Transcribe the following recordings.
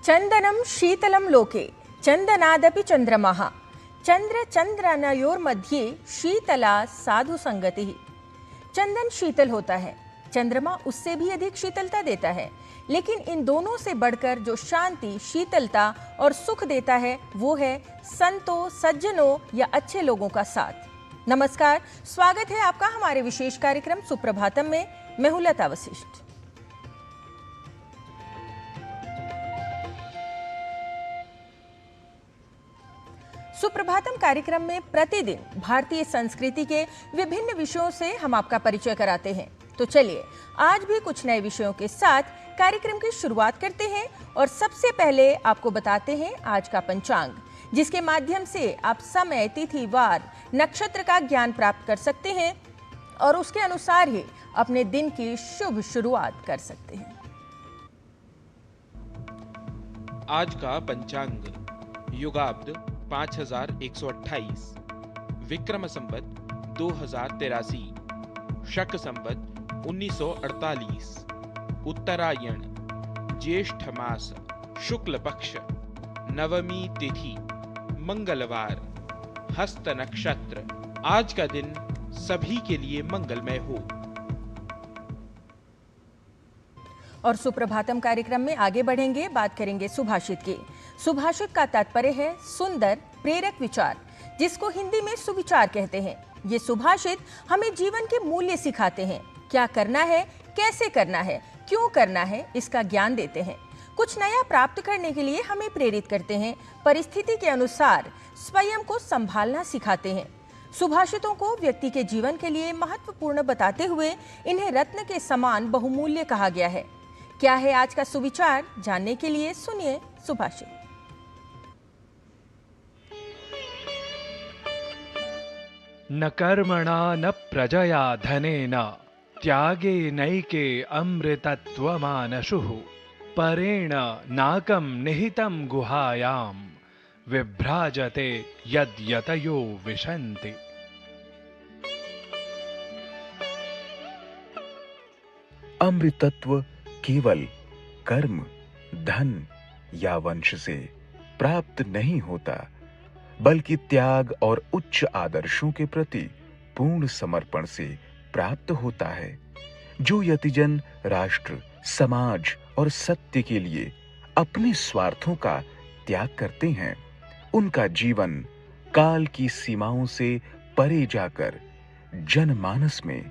चंदनम शीतलम लोके चंदनादपि चंद्रमः चंद्र चंद्रनयोर्मध्ये शीतला साधु संगति। चंदन शीतल होता है, चंद्रमा उससे भी अधिक शीतलता देता है, लेकिन इन दोनों से बढ़कर जो शांति, शीतलता और सुख देता है वो है संतों, सज्जनों या अच्छे लोगों का साथ। नमस्कार, स्वागत है आपका हमारे विशेष कार्यक्रम सुप्रभातम में। मैं हूं लता वशिष्ठ। सुप्रभातम कार्यक्रम में प्रतिदिन भारतीय संस्कृति के विभिन्न विषयों से हम आपका परिचय कराते हैं। तो चलिए आज भी कुछ नए विषयों के साथ कार्यक्रम की शुरुआत करते हैं और सबसे पहले आपको बताते हैं आज का पंचांग, जिसके माध्यम से आप समय, तिथि, वार, नक्षत्र का ज्ञान प्राप्त कर सकते हैं और उसके अनुसार ही अपने दिन की शुभ शुरुआत कर सकते हैं। आज का पंचांग युगाब्द 5128, विक्रम संवत 2083, शक संवत 1948, उत्तरायण, ज्येष्ठ मास, शुक्ल पक्ष, नवमी तिथि, मंगलवार, हस्त नक्षत्र। आज का दिन सभी के लिए मंगलमय हो। और सुप्रभातम कार्यक्रम में आगे बढ़ेंगे, बात करेंगे सुभाषित की। सुभाषित का तात्पर्य है सुंदर, प्रेरक विचार, जिसको हिंदी में सुविचार कहते हैं। ये सुभाषित हमें जीवन के मूल्य सिखाते हैं, क्या करना है, कैसे करना है, क्यों करना है, इसका ज्ञान देते हैं। कुछ नया प्राप्त करने के लिए हमें प्रेरित करते हैं, परिस्थिति के अनुसार स्वयं को संभालना सिखाते हैं। सुभाषितों को व्यक्ति के जीवन के लिए महत्वपूर्ण बताते हुए इन्हें रत्न के समान बहुमूल्य कहा गया है। क्या है आज का सुविचार, जानने के लिए सुनिए सुभाषित। न कर्मणा न प्रजया धनेन त्यागे नैके अमृतत्वमानशुः परेण नाकं निहितं गुहायां विभ्राजते यद्यतयो विशन्ति। अमृतत्व केवल कर्म, धन या वंश से प्राप्त नहीं होता, बल्कि त्याग और उच्च आदर्शों के प्रति पूर्ण समर्पण से प्राप्त होता है। जो यतिजन राष्ट्र, समाज और सत्य के लिए अपने स्वार्थों का त्याग करते हैं, उनका जीवन काल की सीमाओं से परे जाकर जनमानस में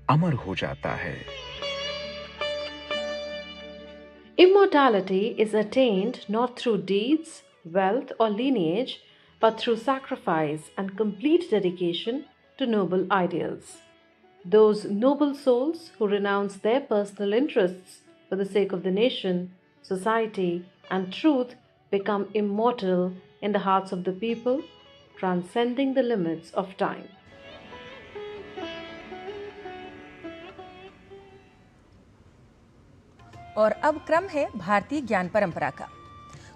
अमर हो जाता है। Immortality is attained not through deeds, wealth, or lineage, but through sacrifice and complete dedication to noble ideals. Those noble souls who renounce their personal interests for the sake of the nation, society, and truth become immortal in the hearts of the people, transcending the limits of time. और अब क्रम है भारतीय ज्ञान परंपरा का।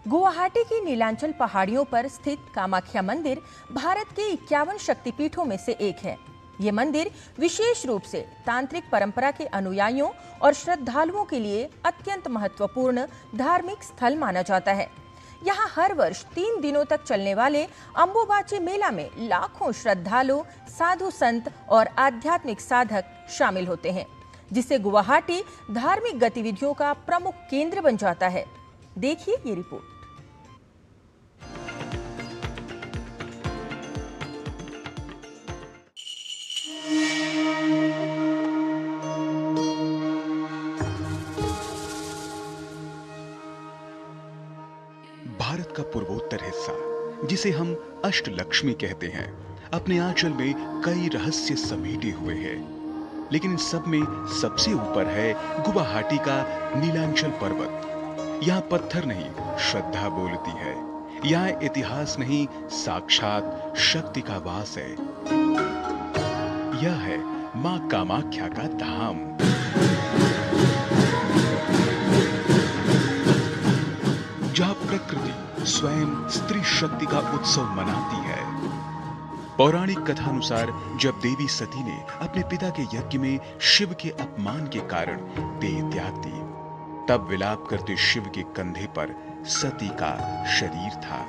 गुवाहाटी की नीलांचल पहाड़ियों पर स्थित कामाख्या मंदिर भारत के 51 शक्तिपीठों में से एक है। ये मंदिर विशेष रूप से तांत्रिक परंपरा के अनुयायियों और श्रद्धालुओं के लिए अत्यंत महत्वपूर्ण धार्मिक स्थल माना जाता है। यहाँ हर वर्ष 3 दिनों तक चलने वाले अंबुबाची मेला में लाखों श्रद्धालु, साधु संत और आध्यात्मिक साधक शामिल होते हैं, जिससे गुवाहाटी धार्मिक गतिविधियों का प्रमुख केंद्र बन जाता है। देखिए ये रिपोर्ट। भारत का पूर्वोत्तर हिस्सा, जिसे हम अष्टलक्ष्मी कहते हैं, अपने आंचल में कई रहस्य समेटे हुए है। लेकिन इन सब में सबसे ऊपर है गुवाहाटी का नीलांचल पर्वत। यहाँ पत्थर नहीं, श्रद्धा बोलती है। यहाँ इतिहास नहीं, साक्षात शक्ति का वास है। यह है मां कामाख्या का धाम। जहाँ प्रकृति स्वयं स्त्री शक्ति का उत्सव मनाती है। पौराणिक कथानुसार जब देवी सती ने अपने पिता के यज्ञ में शिव के अपमान के कारण देह त्याग दी, तब विलाप करते शिव के कंधे पर सती का शरीर था।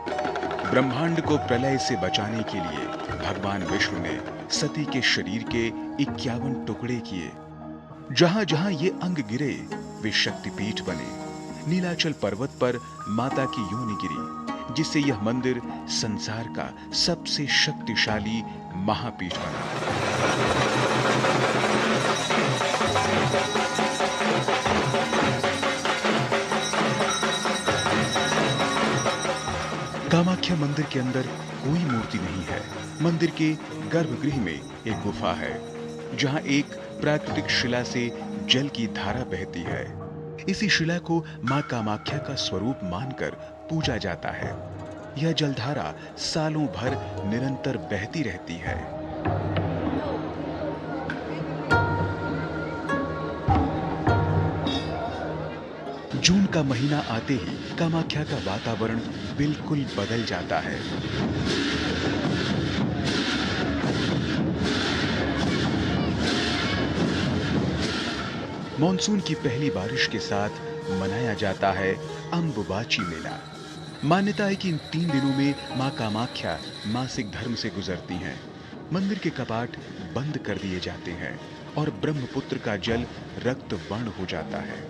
ब्रह्मांड को प्रलय से बचाने के लिए भगवान विष्णु ने सती के शरीर के 51 टुकड़े किए। जहां जहां ये अंग गिरे वे शक्तिपीठ बने। नीलाचल पर्वत पर माता की योनि गिरी, जिससे यह मंदिर संसार का सबसे शक्तिशाली महापीठ बना। कामाख्या मंदिर के अंदर कोई मूर्ति नहीं है। मंदिर के गर्भगृह में एक गुफा है, जहां एक प्राकृतिक शिला से जल की धारा बहती है। इसी शिला को मां कामाख्या का स्वरूप मानकर पूजा जाता है। यह जलधारा सालों भर निरंतर बहती रहती है। जून का महीना आते ही कामाख्या का वातावरण बिल्कुल बदल जाता है। मॉनसून की पहली बारिश के साथ मनाया जाता है अम्बुबाची मेला। मान्यता है कि इन 3 दिनों में मां कामाख्या मासिक धर्म से गुजरती हैं। मंदिर के कपाट बंद कर दिए जाते हैं और ब्रह्मपुत्र का जल रक्त वर्ण हो जाता है।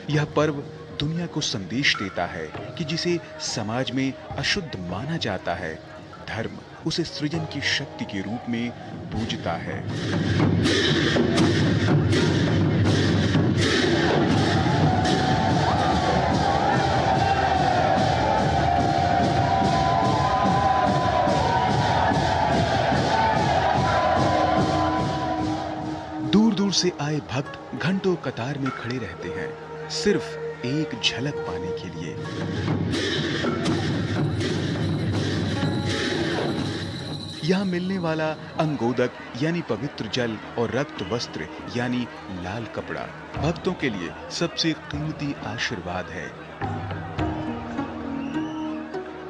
यह पर्व दुनिया को संदेश देता है कि जिसे समाज में अशुद्ध माना जाता है, धर्म उसे सृजन की शक्ति के रूप में पूजता है। दूर दूर से आए भक्त घंटों कतार में खड़े रहते हैं, सिर्फ एक झलक पाने के लिए। यहां मिलने वाला अंगोदक यानी पवित्र जल और रक्त वस्त्र यानी लाल कपड़ा भक्तों के लिए सबसे कीमती आशीर्वाद है।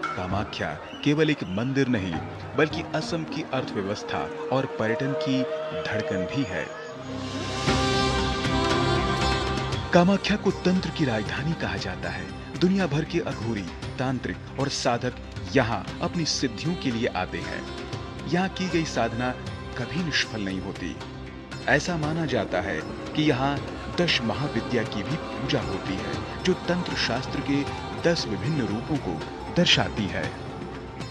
कामाख्या केवल एक मंदिर नहीं, बल्कि असम की अर्थव्यवस्था और पर्यटन की धड़कन भी है। कामाख्या को तंत्र की राजधानी कहा जाता है। दुनिया भर के अघोरी, तांत्रिक और साधक यहाँ अपनी सिद्धियों के लिए आते हैं। यहाँ की गई साधना कभी निष्फल नहीं होती। ऐसा माना जाता है कि यहाँ 10 महाविद्या की भी पूजा होती है, जो तंत्र शास्त्र के 10 विभिन्न रूपों को दर्शाती है।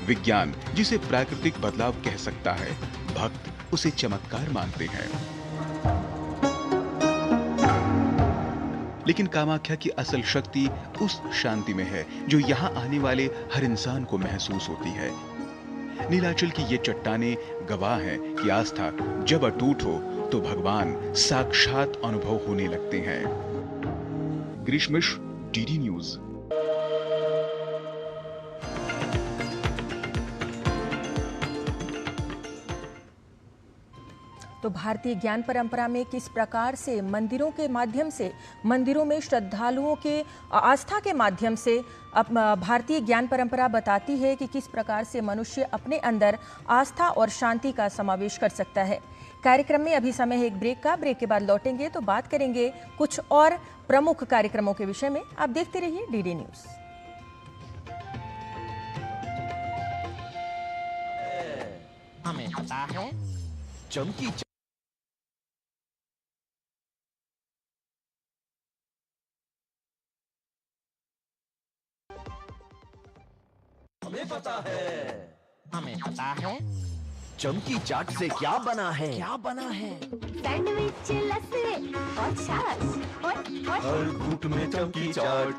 विज्ञान जिसे प्राकृतिक बदलाव कह सकता है, भक्त उसे चमत्कार मानते हैं। लेकिन कामाख्या की असल शक्ति उस शांति में है जो यहाँ आने वाले हर इंसान को महसूस होती है। नीलाचल की ये चट्टानें गवाह हैं कि आस्था जब अटूट हो तो भगवान साक्षात अनुभव होने लगते हैं। ग्रीष्मिश, डीडी न्यूज। तो भारतीय ज्ञान परंपरा में किस प्रकार से मंदिरों के माध्यम से, मंदिरों में श्रद्धालुओं के आस्था के माध्यम से भारतीय ज्ञान परंपरा बताती है कि किस प्रकार से मनुष्य अपने अंदर आस्था और शांति का समावेश कर सकता है। कार्यक्रम में अभी समय है एक ब्रेक का। ब्रेक के बाद लौटेंगे तो बात करेंगे कुछ और प्रमुख कार्यक्रमों के विषय में। आप देखते रहिए डीडी न्यूज। हमें पता है चमकी हमें पता है चमकी चाट से क्या बना है सैंडविच, लस्सी और छाछ और हर फ्रूट में चमकी चाट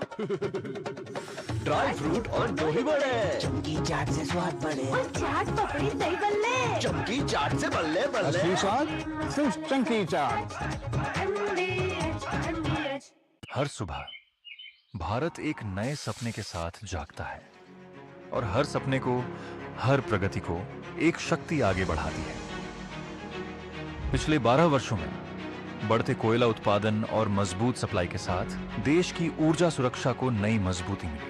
ड्राई फ्रूट और दही बड़े चमकी चाट से स्वाद बढ़े और चाट पपड़ी दही बल्ले। चमकी चाट से बल्ले बल्ले सिर्फ चमकी चाट। हर सुबह भारत एक नए सपने के साथ जागता है और हर सपने को, हर प्रगति को एक शक्ति आगे बढ़ाती है। पिछले 12 वर्षों में बढ़ते कोयला उत्पादन और मजबूत सप्लाई के साथ देश की ऊर्जा सुरक्षा को नई मजबूती मिली।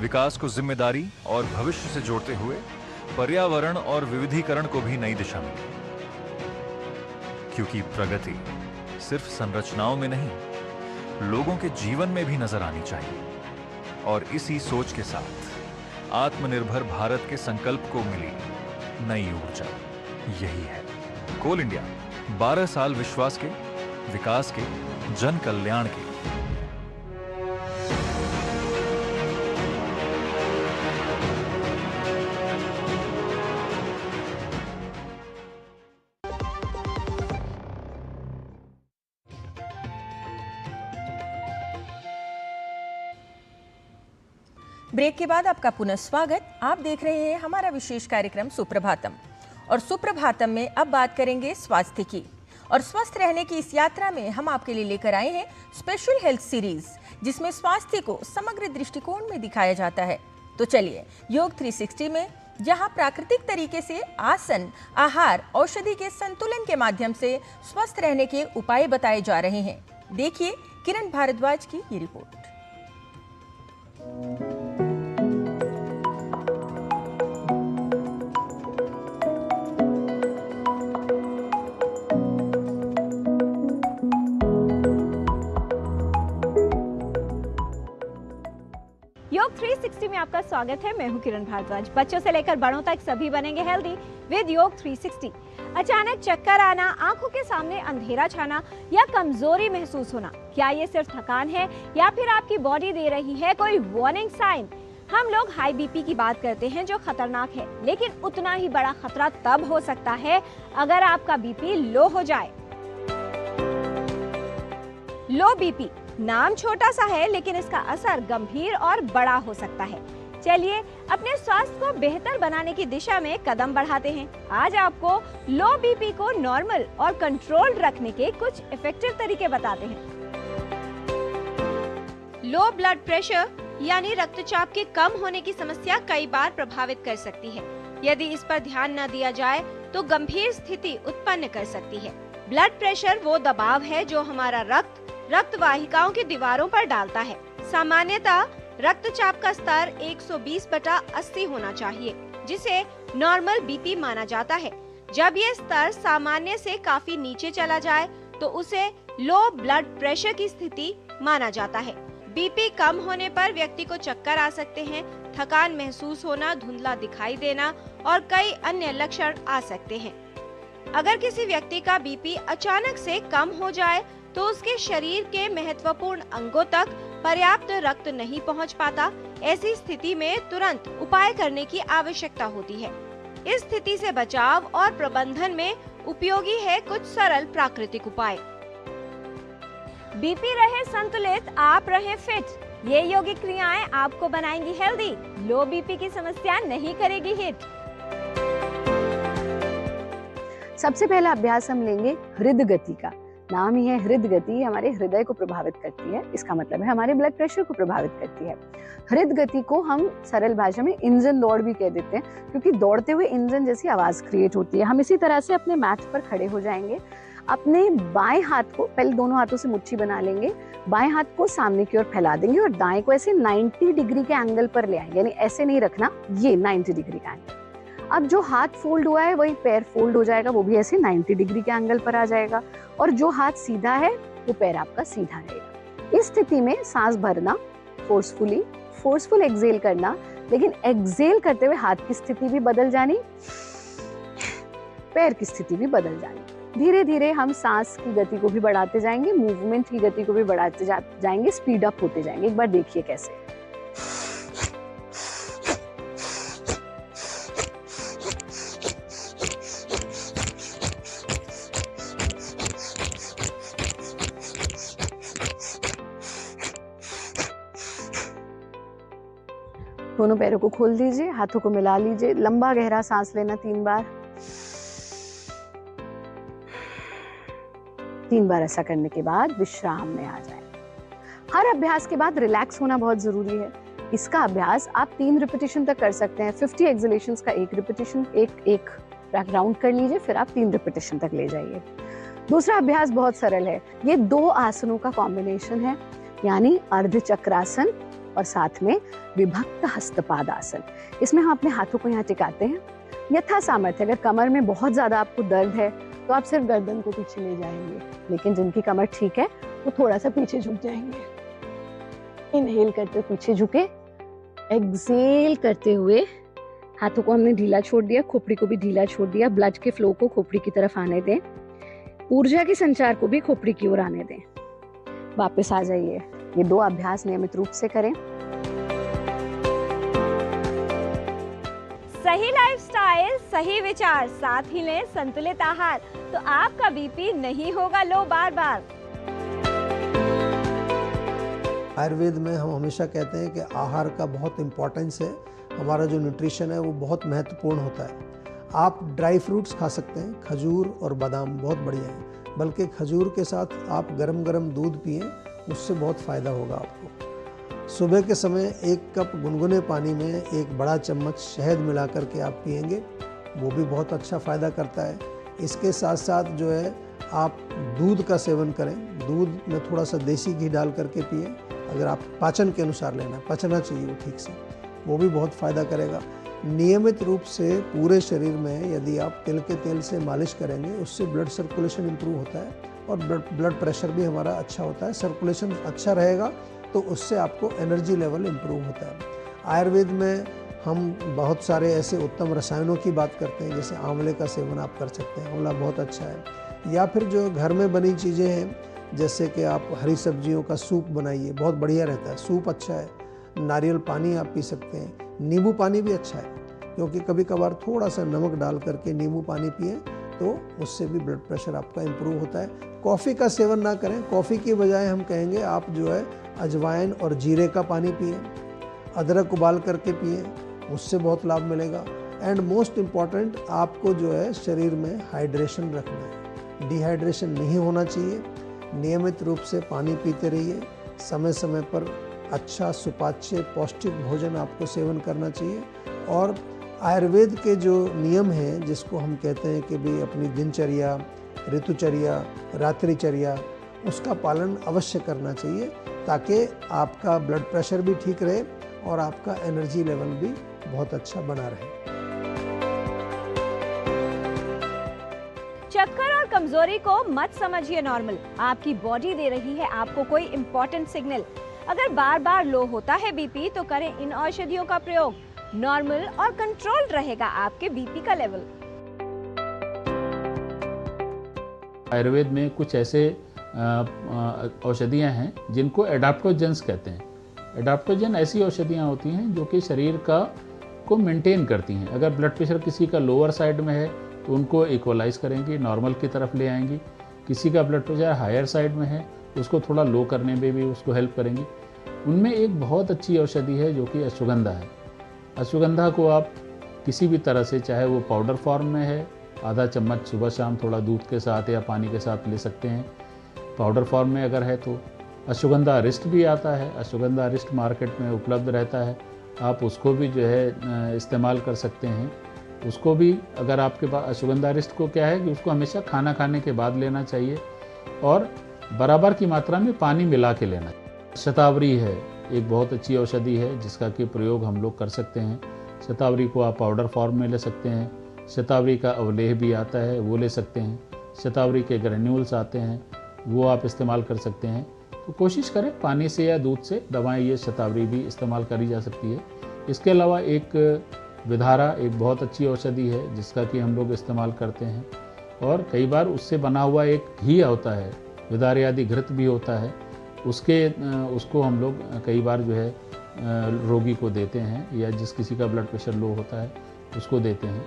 विकास को जिम्मेदारी और भविष्य से जोड़ते हुए पर्यावरण और विविधीकरण को भी नई दिशा मिली। क्योंकि प्रगति सिर्फ संरचनाओं में नहीं, लोगों के जीवन में भी नजर आनी चाहिए। और इसी सोच के साथ आत्मनिर्भर भारत के संकल्प को मिली नई ऊर्जा यही है कोल इंडिया। 12 साल विश्वास के, विकास के, जन कल्याण के। ब्रेक के बाद आपका पुनः स्वागत। आप देख रहे हैं हमारा विशेष कार्यक्रम सुप्रभातम, और सुप्रभातम में अब बात करेंगे स्वास्थ्य की। और स्वस्थ रहने की इस यात्रा में हम आपके लिए लेकर आए हैं स्पेशल हेल्थ सीरीज, जिसमें स्वास्थ्य को समग्र दृष्टिकोण में दिखाया जाता है। तो चलिए योग 360 में, जहां प्राकृतिक तरीके से आसन, आहार, औषधि के संतुलन के माध्यम से स्वस्थ रहने के उपाय बताए जा रहे हैं। देखिए किरण भारद्वाज की ये रिपोर्ट। योग 360 में आपका स्वागत है। मैं हूं किरण भारद्वाज। बच्चों से लेकर बड़ों तक सभी बनेंगे हेल्दी विद योग 360। अचानक चक्कर आना, आंखों के सामने अंधेरा छाना या कमजोरी महसूस होना, क्या ये सिर्फ थकान है या फिर आपकी बॉडी दे रही है कोई वार्निंग साइन? हम लोग हाई बीपी की बात करते हैं जो खतरनाक है, लेकिन उतना ही बड़ा खतरा तब हो सकता है अगर आपका बीपी लो हो जाए। लो बीपी नाम छोटा सा है, लेकिन इसका असर गंभीर और बड़ा हो सकता है। चलिए अपने स्वास्थ्य को बेहतर बनाने की दिशा में कदम बढ़ाते हैं। आज आपको लो बीपी को नॉर्मल और कंट्रोल्ड रखने के कुछ इफेक्टिव तरीके बताते हैं। लो ब्लड प्रेशर यानी रक्तचाप के कम होने की समस्या कई बार प्रभावित कर सकती है। यदि इस पर ध्यान न दिया जाए तो गंभीर स्थिति उत्पन्न कर सकती है। ब्लड प्रेशर वो दबाव है जो हमारा रक्त वाहिकाओं की दीवारों पर डालता है। सामान्यतः रक्तचाप का स्तर 120/80 होना चाहिए, जिसे नॉर्मल बीपी माना जाता है। जब ये स्तर सामान्य से काफी नीचे चला जाए तो उसे लो ब्लड प्रेशर की स्थिति माना जाता है। बीपी कम होने पर व्यक्ति को चक्कर आ सकते हैं, थकान महसूस होना, धुंधला दिखाई देना और कई अन्य लक्षण आ सकते हैं। अगर किसी व्यक्ति का बीपी अचानक से कम हो जाए तो उसके शरीर के महत्वपूर्ण अंगों तक पर्याप्त रक्त नहीं पहुंच पाता। ऐसी स्थिति में तुरंत उपाय करने की आवश्यकता होती है। इस स्थिति से बचाव और प्रबंधन में उपयोगी है कुछ सरल प्राकृतिक उपाय। बीपी रहे संतुलित, आप रहे फिट। ये योगिक क्रियाएं आपको बनाएंगी हेल्दी, लो बीपी की समस्या नहीं करेगी हिट। सबसे पहला अभ्यास हम लेंगे हृदय गति का। नाम ही है हृदय गति, हमारे हृदय को प्रभावित करती है। इसका मतलब है हमारे ब्लड प्रेशर को प्रभावित करती है। हृदय गति को हम सरल भाषा में इंजन दौड़ भी कह देते हैं, क्योंकि दौड़ते हुए इंजन जैसी आवाज क्रिएट होती है। हम इसी तरह से अपने मैट पर खड़े हो जाएंगे। अपने बाएं हाथ को, पहले दोनों हाथों से मुट्ठी बना लेंगे, बाएं हाथ को सामने की ओर फैला देंगे और दाएं को ऐसे 90 डिग्री के एंगल पर ले आएंगे, यानी ऐसे नहीं रखना, ये 90 डिग्री का एंगल। अब जो हाथ फोल्ड हुआ है वही पैर फोल्ड हो जाएगा, वो भी ऐसे 90 डिग्री के एंगल पर आ जाएगा। और जो हाथ सीधा है वो पैर आपका सीधा रहेगा। इस स्थिति में सांस भरना, फोर्सफुल एक्सेल करना, लेकिन एक्सेल करते हुए हाथ की स्थिति भी बदल जानी, पैर की स्थिति भी बदल जानी। धीरे धीरे हम सांस की गति को भी बढ़ाते जाएंगे, मूवमेंट की गति को भी बढ़ाते जाएंगे, स्पीड अप होते जाएंगे। एक बार देखिए कैसे। दोनों पैरों को खोल दीजिए, हाथों को मिला लीजिए, लंबा गहरा सांस लेना 3 बार। 3 बार ऐसा करने के बाद विश्राम में आ जाएं। हर अभ्यास के बाद रिलैक्स होना बहुत जरूरी है। इसका अभ्यास आप 3 रिपीटिशन तक कर सकते हैं। 50 एक्सलेशंस का 1 रिपीटिशन, एक राउंड कर लीजिए, फिर आप 3 रिपीटिशन तक ले जाइए। दूसरा अभ्यास बहुत सरल है। ये 2 आसनों का कॉम्बिनेशन है, यानी अर्ध चक्रासन और साथ में विभक्त हस्तपाद आसन। इसमें हम अपने हाथों को यहाँ टिकाते हैं। यथा सामर्थ्य, अगर कमर में बहुत ज्यादा आपको दर्द है तो तो आप सिर्फ गर्दन को पीछे ले जाएंगे, लेकिन जिनकी कमर ठीक है वो थोड़ा सा पीछे झुक जाएंगे। इनहेल करते हुए पीछे झुके, एक्सहेल करते हुए हाथों को हमने ढीला छोड़ दिया, खोपड़ी को भी ढीला छोड़ दिया। ब्लड के फ्लो को खोपड़ी की तरफ आने दें, ऊर्जा के संचार को भी खोपड़ी की ओर आने दें। वापस आ जाइए। ये 2 अभ्यास नियमित रूप से करें। सही लाइफस्टाइल, सही विचार, साथ ही लें संतुलित आहार, तो आपका बीपी नहीं होगा लो बार बार। आयुर्वेद में हम हमेशा कहते हैं कि आहार का बहुत इम्पोर्टेंस है। हमारा जो न्यूट्रिशन है वो बहुत महत्वपूर्ण होता है। आप ड्राई फ्रूट्स खा सकते हैं, खजूर और बादाम बहुत बढ़िया है। बल्कि खजूर के साथ आप गरम गरम दूध पिएं, उससे बहुत फ़ायदा होगा आपको। सुबह के समय 1 कप गुनगुने पानी में 1 बड़ा चम्मच शहद मिला करके आप पिएंगे, वो भी बहुत अच्छा फ़ायदा करता है। इसके साथ साथ जो है आप दूध का सेवन करें, दूध में थोड़ा सा देसी घी डाल करके पिएं। अगर आप पाचन के अनुसार लेना है, पचना चाहिए वो ठीक से, वो भी बहुत फ़ायदा करेगा। नियमित रूप से पूरे शरीर में यदि आप तिल के तेल से मालिश करेंगे, उससे ब्लड सर्कुलेशन इम्प्रूव होता है और ब्लड प्रेशर भी हमारा अच्छा होता है। सर्कुलेशन अच्छा रहेगा तो उससे आपको एनर्जी लेवल इम्प्रूव होता है। आयुर्वेद में हम बहुत सारे ऐसे उत्तम रसायनों की बात करते हैं, जैसे आंवले का सेवन आप कर सकते हैं, आंवला बहुत अच्छा है। या फिर जो घर में बनी चीज़ें हैं, जैसे कि आप हरी सब्जियों का सूप बनाइए, बहुत बढ़िया रहता है, सूप अच्छा है। नारियल पानी आप पी सकते हैं, नींबू पानी भी अच्छा है, क्योंकि कभी कभार थोड़ा सा नमक डाल करके नींबू पानी पिएं तो उससे भी ब्लड प्रेशर आपका इम्प्रूव होता है। कॉफ़ी का सेवन ना करें, कॉफ़ी की बजाय हम कहेंगे आप जो है अजवाइन और जीरे का पानी पिएं, अदरक उबाल करके पिएं, उससे बहुत लाभ मिलेगा। एंड मोस्ट इम्पॉर्टेंट, आपको जो है शरीर में हाइड्रेशन रखना है, डिहाइड्रेशन नहीं होना चाहिए। नियमित रूप से पानी पीते रहिए, समय समय पर अच्छा सुपाच्य पौष्टिक भोजन आपको सेवन करना चाहिए। और आयुर्वेद के जो नियम हैं, जिसको हम कहते हैं कि भाई अपनी दिनचर्या, ऋतुचर्या, रात्रिचर्या, उसका पालन अवश्य करना चाहिए, ताकि आपका ब्लड प्रेशर भी ठीक रहे और आपका एनर्जी लेवल भी बहुत अच्छा बना रहे। चक्कर और कमजोरी को मत समझिए नॉर्मल, आपकी बॉडी दे रही है आपको कोई इंपॉर्टेंट सिग्नल। अगर बार बार लो होता है बीपी तो करें इन औषधियों का प्रयोग, नॉर्मल और कंट्रोल रहेगा आपके बीपी का लेवल। आयुर्वेद में कुछ ऐसे औषधियाँ हैं जिनको एडाप्टोजेंस कहते हैं। एडाप्टोजन ऐसी औषधियाँ होती हैं जो कि शरीर को मेंटेन करती हैं। अगर ब्लड प्रेशर किसी का लोअर साइड में है तो उनको इक्वलाइज करेंगी, नॉर्मल की तरफ ले आएंगी। किसी का ब्लड प्रेशर हायर साइड में है, उसको थोड़ा लो करने में भी उसको हेल्प करेंगी। उनमें एक बहुत अच्छी औषधि है जो कि अश्वगंधा है। अश्वगंधा को आप किसी भी तरह से, चाहे वो पाउडर फॉर्म में है, आधा चम्मच सुबह शाम थोड़ा दूध के साथ या पानी के साथ ले सकते हैं। पाउडर फॉर्म में अगर है तो अश्वगंधा अरिष्ट भी आता है, अश्वगंधा अरिष्ट मार्केट में उपलब्ध रहता है, आप उसको भी जो है इस्तेमाल कर सकते हैं। उसको भी अगर आपके पास अश्वगंधा अरिष्ट को क्या है कि उसको हमेशा खाना खाने के बाद लेना चाहिए और बराबर की मात्रा में पानी मिला के लेना। शतावरी है, एक बहुत अच्छी औषधि है जिसका कि प्रयोग हम लोग कर सकते हैं। शतावरी को आप पाउडर फॉर्म में ले सकते हैं, शतावरी का अवलेह भी आता है वो ले सकते हैं, शतावरी के ग्रेन्यूल्स आते हैं वो आप इस्तेमाल कर सकते हैं। तो कोशिश करें पानी से या दूध से दवाएं, ये शतावरी भी इस्तेमाल करी जा सकती है। इसके अलावा एक विधारा एक बहुत अच्छी औषधि है जिसका कि हम लोग इस्तेमाल करते हैं और कई बार उससे बना हुआ एक घी होता है, विधारे आदि घृत भी होता है, उसको हम लोग कई बार जो है रोगी को देते हैं या जिस किसी का ब्लड प्रेशर लो होता है उसको देते हैं।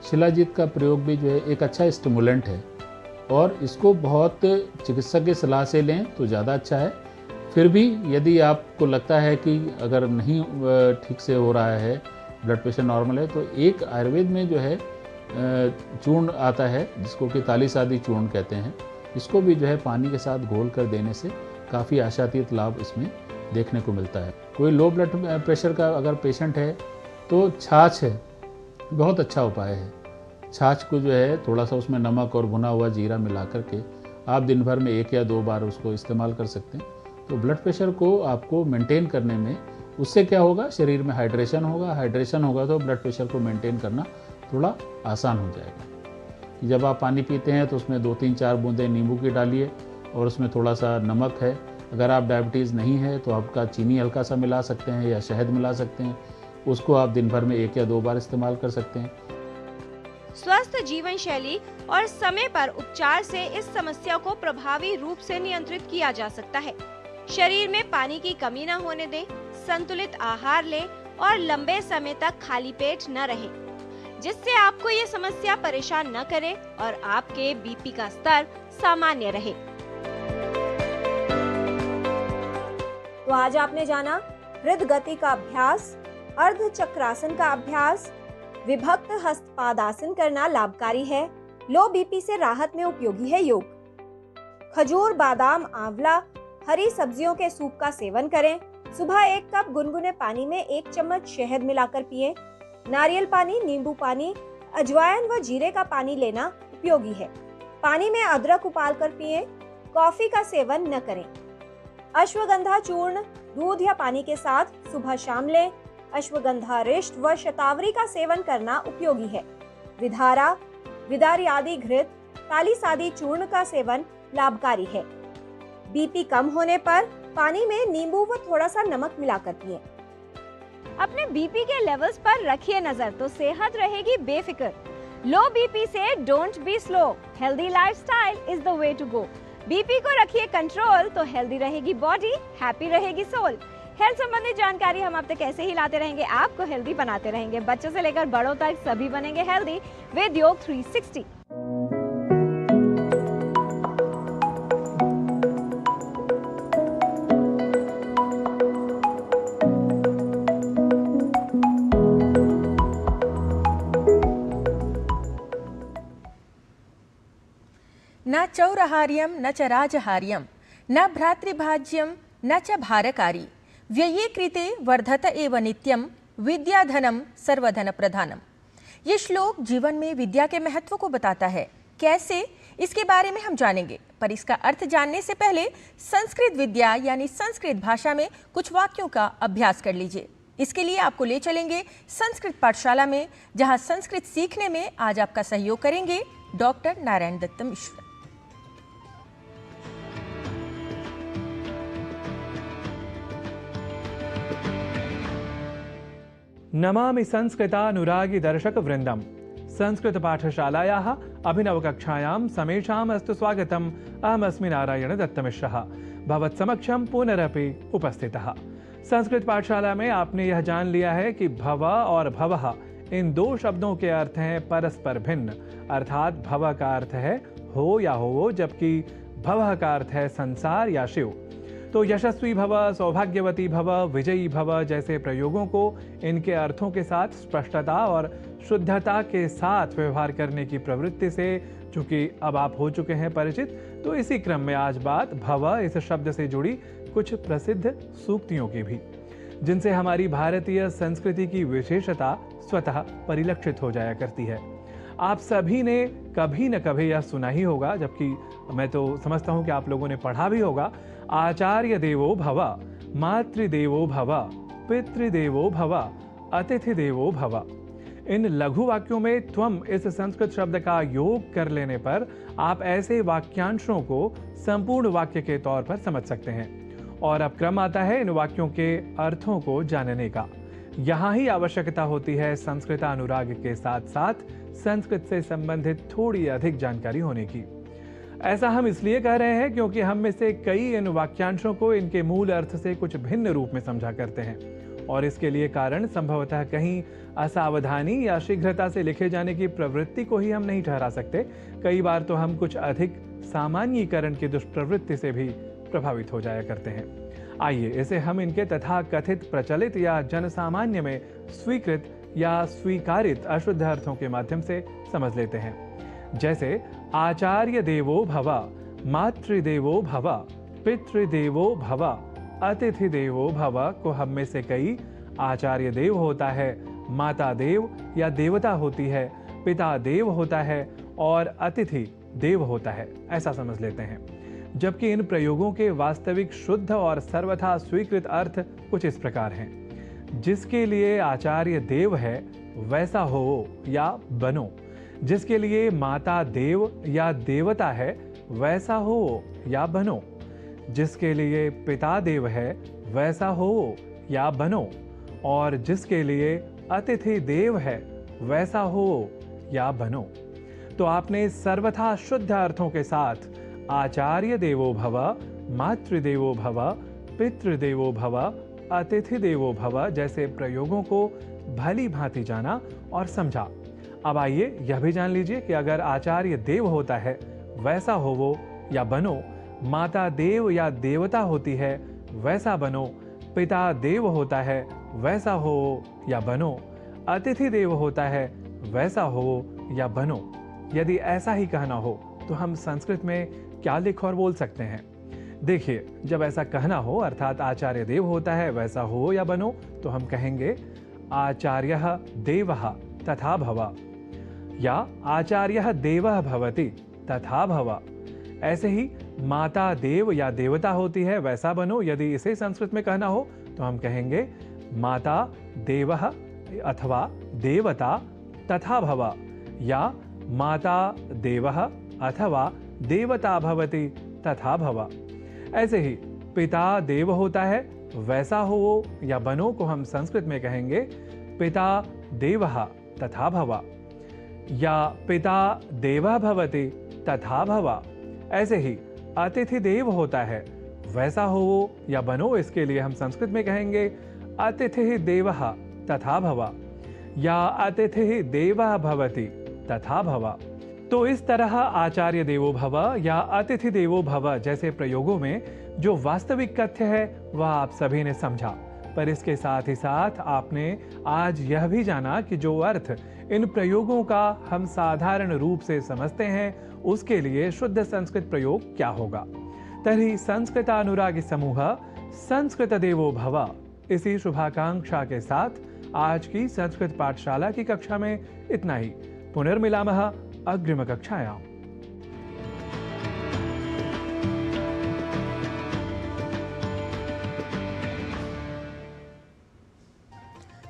शिलाजीत का प्रयोग भी जो है एक अच्छा स्टिमुलेंट है और इसको बहुत चिकित्सक की सलाह से लें तो ज़्यादा अच्छा है। फिर भी यदि आपको लगता है कि अगर नहीं ठीक से हो रहा है, ब्लड प्रेशर नॉर्मल है, तो एक आयुर्वेद में जो है चूर्ण आता है जिसको कि तालिसादी चूर्ण कहते हैं, इसको भी जो है पानी के साथ घोल कर देने से काफ़ी आशातीत लाभ इसमें देखने को मिलता है। कोई लो ब्लड प्रेशर का अगर पेशेंट है तो छाछ है, बहुत अच्छा उपाय है। छाछ को जो है थोड़ा सा उसमें नमक और भुना हुआ जीरा मिला करके आप दिन भर में 1 या 2 बार उसको इस्तेमाल कर सकते हैं। तो ब्लड प्रेशर को आपको मेंटेन करने में उससे क्या होगा, शरीर में हाइड्रेशन होगा, हाइड्रेशन होगा तो ब्लड प्रेशर को मेंटेन करना थोड़ा आसान हो जाएगा। कि जब आप पानी पीते हैं तो उसमें 2-3-4 बूंदें नींबू की डालिए और उसमें थोड़ा सा नमक है। अगर आप डायबिटीज़ नहीं है तो आपका चीनी हल्का सा मिला सकते हैं या शहद मिला सकते हैं। उसको आप दिन भर में 1 या 2 बार इस्तेमाल कर सकते हैं। स्वस्थ जीवन शैली और समय पर उपचार से इस समस्या को प्रभावी रूप से नियंत्रित किया जा सकता है। शरीर में पानी की कमी न होने दें, संतुलित आहार लें और लंबे समय तक खाली पेट न रहें, जिससे आपको ये समस्या परेशान न करे और आपके बीपी का स्तर सामान्य रहे। तो आज आपने जाना हृद गति का अभ्यास, अर्ध चक्रासन का अभ्यास, विभक्त हस्तपादासन करना लाभकारी है, लो बीपी से राहत में उपयोगी है योग, खजूर, बादाम, आंवला, हरी सब्जियों के सूप का सेवन करें, सुबह 1 कप गुनगुने पानी में 1 चम्मच शहद मिलाकर पिएं, नारियल पानी, नींबू पानी, अजवाइन व जीरे का पानी लेना उपयोगी है, पानी में अदरक उबालकर पिएं, कॉफी का सेवन न करें, अश्वगंधा चूर्ण दूध या पानी के साथ सुबह शाम लें, अश्वगंधा रिष्ट व शतावरी का सेवन करना उपयोगी है, विधारा, विदारी आदि घृत, तालीस आदि चूर्ण का सेवन लाभकारी है। बीपी कम होने पर पानी में नींबू व थोड़ा सा नमक मिलाकर पिएं। अपने बीपी के लेवल्स पर रखिए नजर तो सेहत रहेगी बेफिक्र। लो बीपी से don't be slow, healthy lifestyle is the way to go. BP को रखिए कंट्रोल तो हेल्दी रहेगी बॉडी, हैप्पी रहेगी सोल। हेल्थ संबंधी जानकारी हम अब तक ऐसे ही लाते रहेंगे, आपको हेल्दी बनाते रहेंगे। बच्चों से लेकर बड़ों तक सभी बनेंगे हेल्दी विद योग 360। न चौरहार्यम न च राजहार्यम न भ्रातृभाज्यम न च भारकारी व्यये कृते वर्धत एव नित्यम विद्याधनम सर्वधन प्रधानम। ये श्लोक जीवन में विद्या के महत्व को बताता है। कैसे, इसके बारे में हम जानेंगे, पर इसका अर्थ जानने से पहले संस्कृत विद्या यानी संस्कृत भाषा में कुछ वाक्यों का अभ्यास कर लीजिए। इसके लिए आपको ले चलेंगे संस्कृत पाठशाला में, जहां संस्कृत सीखने में आज आपका सहयोग करेंगे डॉक्टर नारायण दत्त मिश्र। नमामि संस्कृतानुरागी दर्शक वृंदम। संस्कृत पाठशालायाः अभिनवकक्षायां समेषाम् अस्तु स्वागतम्। अहमस्मि नारायण दत्तमिश्रः भवत्समक्षं पुनरपि उपस्थितः। संस्कृत पाठशाला में आपने यह जान लिया है कि भव और भवः इन 2 शब्दों के अर्थ हैं परस्पर भिन्न, अर्थात भव का अर्थ है हो या हो, जबकि भवः का अर्थ है संसार या शिव। तो यशस्वी भव, सौभाग्यवती भव, विजयी भव जैसे प्रयोगों को इनके अर्थों के साथ स्पष्टता और शुद्धता के साथ व्यवहार करने की प्रवृत्ति से चूंकि अब आप हो चुके हैं परिचित, तो इसी क्रम में आज बात भव इस शब्द से जुड़ी कुछ प्रसिद्ध सूक्तियों की भी, जिनसे हमारी भारतीय संस्कृति की विशेषता स्वतः परिलक्षित हो जाया करती है। आप सभी ने कभी न कभी यह सुना ही होगा, जबकि मैं तो समझता हूं कि आप लोगों ने पढ़ा भी होगा, आचार्य देवो भव, मातृदेवो भव, पितृदेवो भव, अतिथि देवो भव। इन लघु वाक्यों में त्वम इस संस्कृत शब्द का योग कर लेने पर आप ऐसे वाक्यांशों को संपूर्ण वाक्य के तौर पर समझ सकते हैं। और अब क्रम आता है इन वाक्यों के अर्थों को जानने का। यहाँ ही आवश्यकता होती है संस्कृत अनुराग के साथ साथ संस्कृत से संबंधित थोड़ी अधिक जानकारी होने की। ऐसा हम इसलिए कह रहे हैं क्योंकि हम में से कई इन वाक्यांशों को इनके मूल अर्थ से कुछ भिन्न रूप में समझा करते हैं, और इसके लिए कारण संभवतः कहीं असावधानी या शीघ्रता से लिखे जाने की प्रवृत्ति को ही हम नहीं ठहरा सकते। कई बार तो हम कुछ अधिक सामान्यीकरण की दुष्प्रवृत्ति से भी प्रभावित हो जाया करते हैं। आइए इसे हम इनके तथाकथित प्रचलित या जनसामान्य में स्वीकृत या स्वीकारित अशुद्ध अर्थों के माध्यम से समझ लेते हैं। जैसे आचार्य देवो भव, मातृदेवो भव, पितृदेवो भव, अतिथि देवो भव को हम में से कई आचार्य देव होता है, माता देव या देवता होती है, पिता देव होता है और अतिथि देव होता है, ऐसा समझ लेते हैं। जबकि इन प्रयोगों के वास्तविक शुद्ध और सर्वथा स्वीकृत अर्थ कुछ इस प्रकार हैं। जिसके लिए आचार्य देव है वैसा हो या बनो, जिसके लिए माता देव या देवता है वैसा हो या बनो। जिसके लिए पिता देव है वैसा हो या बनो। और जिसके लिए अतिथि देव है वैसा हो या बनो। तो आपने सर्वथा शुद्ध अर्थों के साथ आचार्य देवो भव, मातृदेवो भव, पितृदेवो भव, अतिथि देवो भव जैसे प्रयोगों को भली भांति जाना और समझा। अब आइए यह भी जान लीजिए कि अगर आचार्य देव होता है वैसा होवो या बनो, माता देव या देवता होती है वैसा बनो, पिता देव होता है वैसा हो या बनो, अतिथि देव होता है वैसा हो या बनो। यदि ऐसा ही कहना हो तो हम संस्कृत में क्या लिख और बोल सकते हैं? देखिए, जब ऐसा कहना हो अर्थात आचार्य देव होता है वैसा हो या बनो, तो हम कहेंगे आचार्यः देवः तथा भव या आचार्यः देवः भवति तथा भव। ऐसे ही माता देव या देवता होती है वैसा बनो, यदि इसे संस्कृत में कहना हो तो हम कहेंगे माता देवः अथवा देवता तथा भव या माता देवः अथवा देवता भवति तथा भव। ऐसे ही पिता देव होता है वैसा हो या बनो को हम संस्कृत में कहेंगे पिता देवः तथा भव या पिता देवः भवति तथा भव। ऐसे ही अतिथि देव होता है वैसा हो या बनो, इसके लिए हम संस्कृत में कहेंगे अतिथि देवः तथा भव या अतिथि देवः भवति तथा भव। तो इस तरह आचार्य देवो भव या अतिथि देवो भव जैसे प्रयोगों में जो वास्तविक कथ्य है वह आप सभी ने समझा, पर इसके साथ ही साथ आपने आज यह भी जाना कि जो अर्थ इन प्रयोगों का हम साधारण रूप से समझते हैं उसके लिए शुद्ध संस्कृत प्रयोग क्या होगा। तर्हि संस्कृतानुरागी समूह संस्कृत देवो भव, इसी शुभाकांक्षा के साथ आज की संस्कृत पाठशाला की कक्षा में इतना ही। पुनर्मिलामः अग्रिम कक्षायां।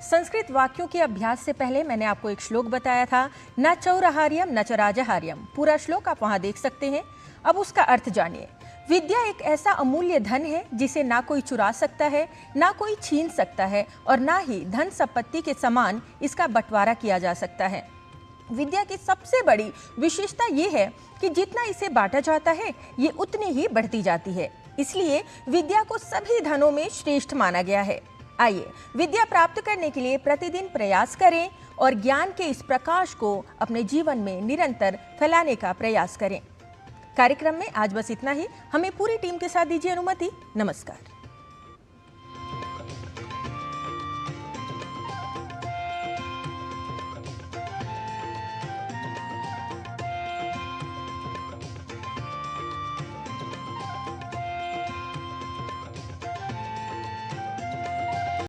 संस्कृत वाक्यों के अभ्यास से पहले मैंने आपको एक श्लोक बताया था, न चौरहार्यम न च राजहार्यम। पूरा श्लोक आप वहां देख सकते हैं। अब उसका अर्थ जानिए। विद्या एक ऐसा अमूल्य धन है जिसे ना कोई चुरा सकता है, ना कोई छीन सकता है और ना ही धन संपत्ति के समान इसका बंटवारा किया जा सकता है। विद्या की सबसे बड़ी विशेषता ये है कि जितना इसे बांटा जाता है ये उतनी ही बढ़ती जाती है। इसलिए विद्या को सभी धनों में श्रेष्ठ माना गया है। आइए विद्या प्राप्त करने के लिए प्रतिदिन प्रयास करें और ज्ञान के इस प्रकाश को अपने जीवन में निरंतर फैलाने का प्रयास करें। कार्यक्रम में आज बस इतना ही। हमें पूरी टीम के साथ दीजिए अनुमति। नमस्कार।